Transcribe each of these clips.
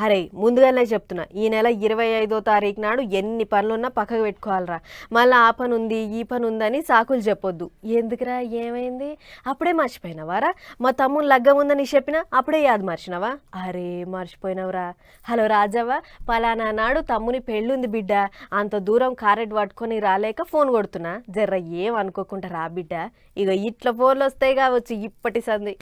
అరే ముందుగానే చెప్తున్నా ఈ నెల 25వ తారీఖు నాడు ఎన్ని పనులున్నా పక్కకు పెట్టుకోవాలరా. మళ్ళీ ఆ పని ఉంది ఈ పని ఉందని సాకులు చెప్పొద్దు. ఎందుకురా ఏమైంది అప్పుడే మర్చిపోయినావారా? మా తమ్ముడు లగ్గం ఉందని చెప్పినా అప్పుడే యాద మర్చినావా? అరే మర్చిపోయినావురా. హలో రాజవ్వ, పలానా నాడు తమ్ముని పెళ్ళుంది బిడ్డ, అంత దూరం కారెట్ పట్టుకొని రాలేక ఫోన్ కొడుతున్నా, జర్ర ఏం అనుకోకుండా రా బిడ్డ. ఇక ఇట్లా ఫోన్లు వస్తాయి కావచ్చు ఇప్పటి సంది.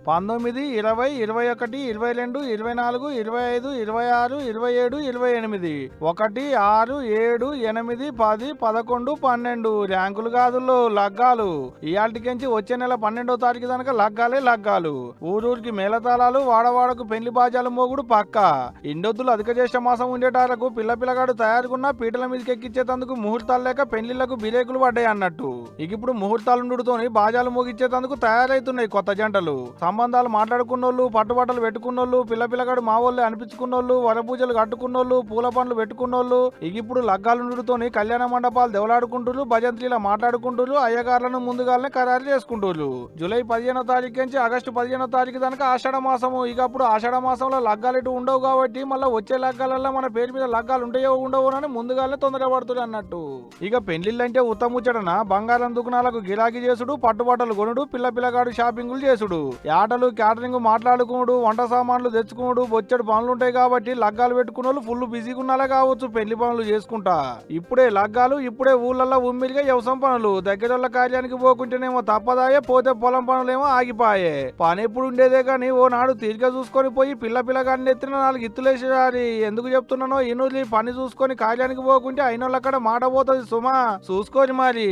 19, 20, 21, 22, 24, 25, 26, 27, 28, 1, 6, 7, 8, 10, 11, 12 ర్యాంకులు కాదుల్లో లగ్గాలు. ఇయాల్టికెంచి వచ్చే నెల 12వ తారీఖు కనుక లగ్గాలు. ఊరూరికి మేళతాళాలు, వాడవాడకు పెళ్లి బాజాలు మోగుడు పక్క. ఇండొద్దులు అధిక జ్యేష్ఠ మాసం ఉండేటారకు పిల్లగాడు తయారుకున్న పీటల మీదకి ఎక్కించేందుకు ముహూర్తాలు లేక పెళ్లిళ్లకు బిరేకులు పడ్డాయి అన్నట్టు. ఇక ఇప్పుడు ముహూర్తాలుండుతోని బాజాలు మోగిచ్చేందుకు తయారైతున్నాయి కొత్త జంటలు. సంబంధాలు మాట్లాడుకున్నోళ్ళు, పట్టుబట్టలు పెట్టుకున్నోళ్ళు, పిల్లగాడు మా వాళ్ళే అనిపించుకున్నోళ్ళు, వరపూజలు కట్టుకున్నోళ్ళు, పూల పండ్లు పెట్టుకున్నోళ్ళు, ఇక ఇప్పుడు లగ్గాలుండుతోని కళ్యాణ మండపాలు దెవలాడుకుంటున్నారు, భజంత్రీలా మాట్లాడుకుంటున్నారు, అయ్యగారులను ముందుగానే ఖరారు చేసుకుంటున్నారు. జూలై 15వ తారీఖు నుంచి ఆగస్టు 15వ తారీఖు దాకా ఆషాఢ మాసము. ఇక అప్పుడు ఆషాఢ మాసంలో లగ్గాలు ఇటు ఉండవు కాబట్టి మళ్ళీ వచ్చే లగ్గాలల్లో మన పేరు మీద లగ్గాలు ఉంటాయో ఉండవు అని ముందుగానే తొందరపడుతుంది అన్నట్టు. ఇక పెళ్లిళ్ళంటే ఉత్తముచ్చటన బంగారం దుకాణాలకు గిరాకీ చేసుడు, పట్టుబట్టలు కొనుడు, పిల్లగాడు షాపింగులు చేసుడు, ఆటలు క్యాటరింగ్ మాట్లాడుకున్నాడు, వంట సామాన్లు తెచ్చుకున్నాడు, బొచ్చడు పనులుంటాయి కాబట్టి లగ్గాలు పెట్టుకున్న వాళ్ళు ఫుల్ బిజీగా ఉన్నాలే కావచ్చు పెళ్లి పనులు చేసుకుంటా. ఇప్పుడే లగ్గాలు, ఇప్పుడే ఊళ్ళల్లో ఉమ్మిరిగా వ్యవసాయం పనులు. దగ్గర కార్యానికి పోకుంటేనేమో తప్పదాయే, పోతే పొలం పనులేమో ఆగిపాయే. పని ఎప్పుడు ఉండేదే కానీ ఓ నాడు తీరిక చూసుకొని పోయి పిల్లగాడిని ఎత్తిన 4 ఇత్తులేసేయాలి. ఎందుకు చెప్తున్నానో ఇనులి పని చూసుకొని కార్యానికి పోకుంటే అయినోళ్ళక్కడ మాట పోతుంది సుమా, చూసుకోని మరి.